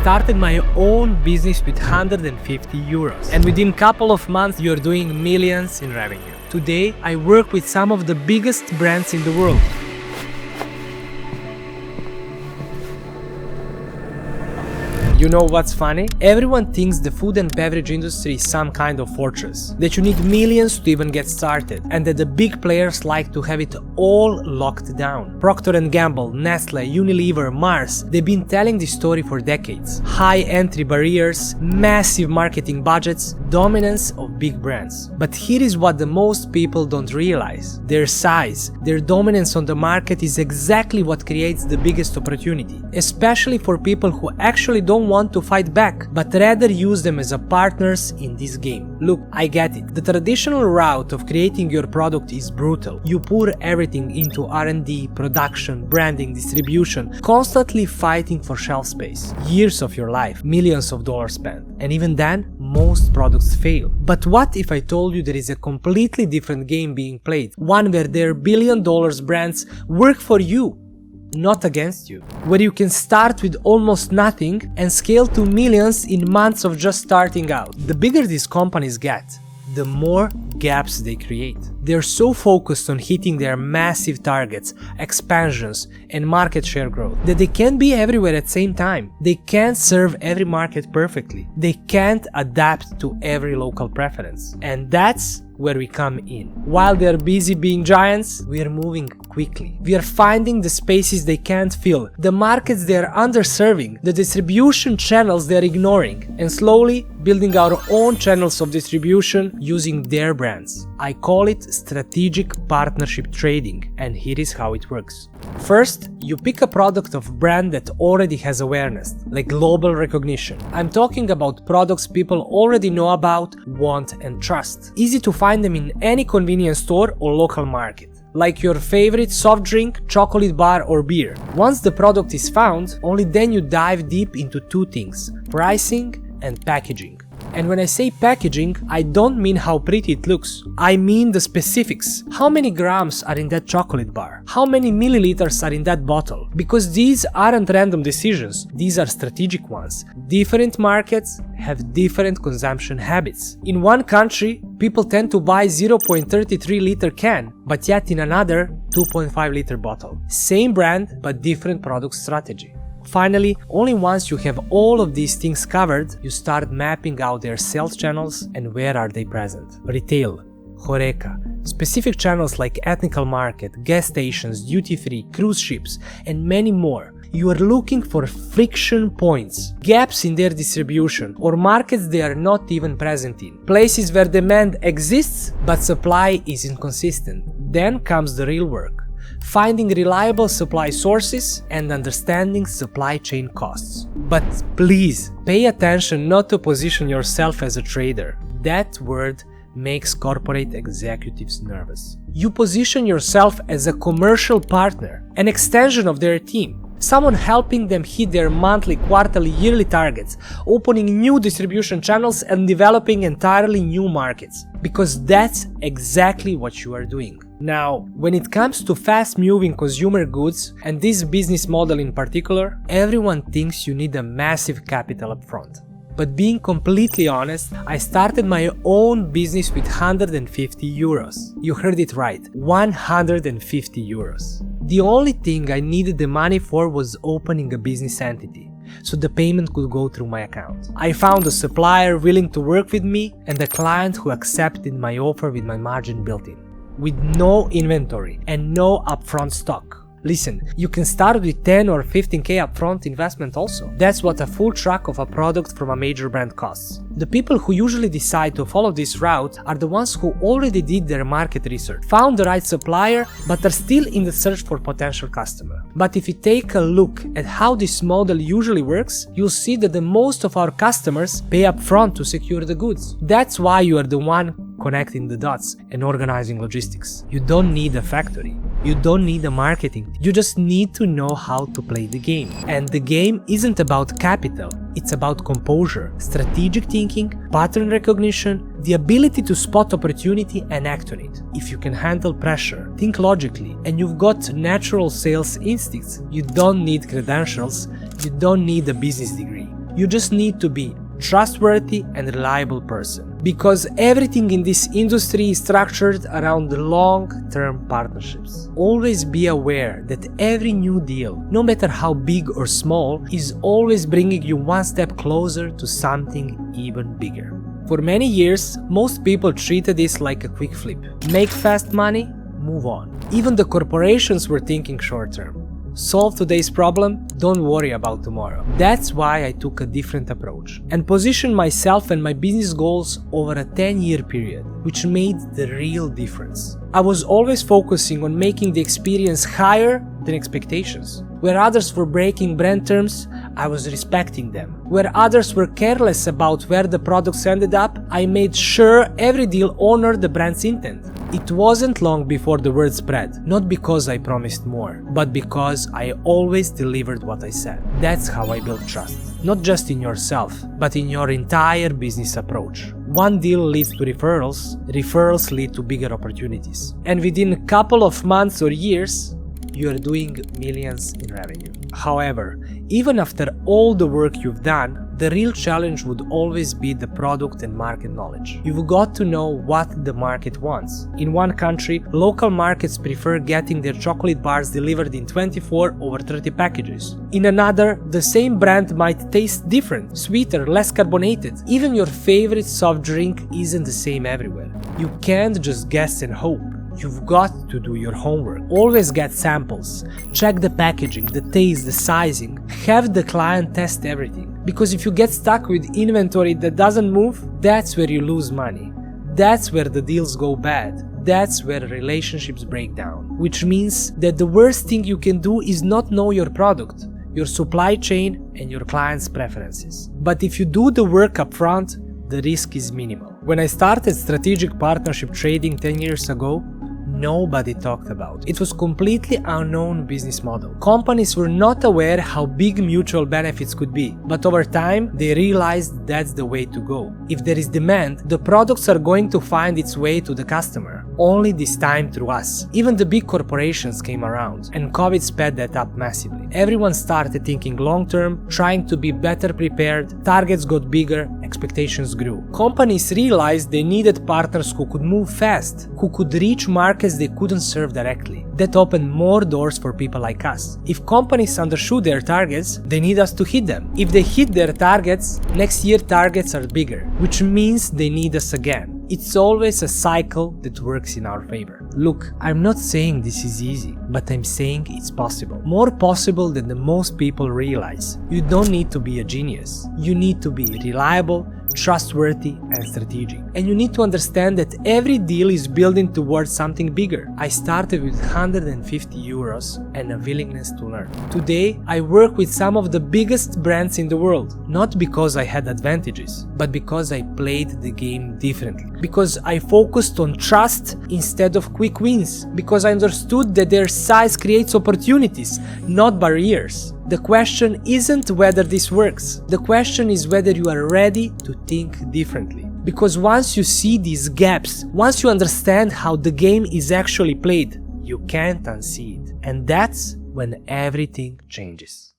started my own business with 150 euros. And within a couple of months, you're doing millions in revenue. Today, I work with some of the biggest brands in the world. You know what's funny? Everyone thinks the food and beverage industry is some kind of fortress, that you need millions to even get started, and that the big players like to have it all locked down. Procter & Gamble, Nestlé, Unilever, Mars, they've been telling this story for decades. High entry barriers, massive marketing budgets, dominance of big brands. But here is what the most people don't realize. Their size, their dominance on the market is exactly what creates the biggest opportunity, especially for people who actually don't want to fight back, but rather use them as a partners in this game. Look, I get it. The traditional route of creating your product is brutal. You pour everything into R&D, production, branding, distribution, constantly fighting for shelf space. Years of your life, millions of dollars spent. And even then, most products fail. But what if I told you there is a completely different game being played? One where their billion-dollar brands work for you, not against you, where you can start with almost nothing and scale to millions in months of just starting out. The bigger these companies get, the more gaps they create. They're so focused on hitting their massive targets, expansions, and market share growth that they can't be everywhere at the same time. They can't serve every market perfectly. They can't adapt to every local preference. And that's where we come in. While they're busy being giants, we are moving quickly. We are finding the spaces they can't fill, the markets they are underserving, the distribution channels they are ignoring, and slowly building our own channels of distribution using their brands. I call it strategic partnership trading, and here is how it works. First, you pick a product of brand that already has awareness, like global recognition. I'm talking about products people already know about, want, and trust. Easy to find them in any convenience store or local market, like your favorite soft drink, chocolate bar, or beer. Once the product is found, only then you dive deep into two things: pricing and packaging. And when I say packaging, I don't mean how pretty it looks. I mean the specifics. How many grams are in that chocolate bar? How many milliliters are in that bottle? Because these aren't random decisions, these are strategic ones. Different markets have different consumption habits. In one country, people tend to buy 0.33 liter can, but yet in another, 2.5 liter bottle. Same brand, but different product strategy. Finally, only once you have all of these things covered, you start mapping out their sales channels and where are they present. Retail, HoReCa, specific channels like ethnical market, gas stations, duty-free, cruise ships, and many more. You are looking for friction points, gaps in their distribution, or markets they are not even present in. Places where demand exists, but supply is inconsistent. Then comes the real work. Finding reliable supply sources and understanding supply chain costs. But please, pay attention not to position yourself as a trader. That word makes corporate executives nervous. You position yourself as a commercial partner, an extension of their team. Someone helping them hit their monthly, quarterly, yearly targets, opening new distribution channels and developing entirely new markets. Because that's exactly what you are doing. Now, when it comes to fast-moving consumer goods, and this business model in particular, everyone thinks you need a massive capital up front. But being completely honest, I started my own business with 150 euros. You heard it right, 150 euros. The only thing I needed the money for was opening a business entity, so the payment could go through my account. I found a supplier willing to work with me and a client who accepted my offer with my margin built in, with no inventory and no upfront stock. Listen, you can start with 10 or 15k upfront investment also. That's what a full truck of a product from a major brand costs. The people who usually decide to follow this route are the ones who already did their market research, found the right supplier, but are still in the search for potential customer. But if you take a look at how this model usually works, you'll see that the most of our customers pay upfront to secure the goods. That's why you are the one connecting the dots and organizing logistics. You don't need a factory. You don't need a marketing. You just need to know how to play the game. And the game isn't about capital. It's about composure, strategic thinking, pattern recognition, the ability to spot opportunity and act on it. If you can handle pressure, think logically, and you've got natural sales instincts, you don't need credentials, You don't need a business degree. You just need to be trustworthy and reliable person. Because everything in this industry is structured around long-term partnerships. Always be aware that every new deal, no matter how big or small, is always bringing you one step closer to something even bigger. For many years, most people treated this like a quick flip. Make fast money, move on. Even the corporations were thinking short-term. Solve today's problem, don't worry about tomorrow. That's why I took a different approach and positioned myself and my business goals over a 10-year period, which made the real difference. I was always focusing on making the experience higher than expectations. Where others were breaking brand terms, I was respecting them. Where others were careless about where the products ended up, I made sure every deal honored the brand's intent. It wasn't long before the word spread, not because I promised more, but because I always delivered what I said. That's how I built trust. Not just in yourself, but in your entire business approach. One deal leads to referrals, referrals lead to bigger opportunities. And within a couple of months or years, you are doing millions in revenue. However, even after all the work you've done, the real challenge would always be the product and market knowledge. You've got to know what the market wants. In one country, local markets prefer getting their chocolate bars delivered in 24 over 30 packages. In another, the same brand might taste different, sweeter, less carbonated. Even your favorite soft drink isn't the same everywhere. You can't just guess and hope. You've got to do your homework. Always get samples. Check the packaging, the taste, the sizing. Have the client test everything. Because if you get stuck with inventory that doesn't move, that's where you lose money. That's where the deals go bad. That's where relationships break down. Which means that the worst thing you can do is not know your product, your supply chain, and your client's preferences. But if you do the work up front, the risk is minimal. When I started strategic partnership trading 10 years ago, nobody talked about. It was completely unknown business model. Companies were not aware how big mutual benefits could be, but over time they realized that's the way to go. If there is demand, the products are going to find its way to the customer, only this time through us. Even the big corporations came around, and COVID sped that up massively. Everyone started thinking long-term, trying to be better prepared, targets got bigger, expectations grew. Companies realized they needed partners who could move fast, who could reach markets they couldn't serve directly. That opened more doors for people like us. If companies understood their targets, they need us to hit them. If they hit their targets, next year targets are bigger, which means they need us again. It's always a cycle that works in our favor. Look, I'm not saying this is easy, but I'm saying it's possible. More possible than the most people realize. You don't need to be a genius. You need to be reliable, trustworthy, and strategic. And you need to understand that every deal is building towards something bigger. I started with 150 euros and a willingness to learn. Today, I work with some of the biggest brands in the world, not because I had advantages, but because I played the game differently. Because I focused on trust instead of quick wins. Because I understood that their size creates opportunities, not barriers. The question isn't whether this works. The question is whether you are ready to think differently. Because once you see these gaps, once you understand how the game is actually played, you can't unsee it. And that's when everything changes.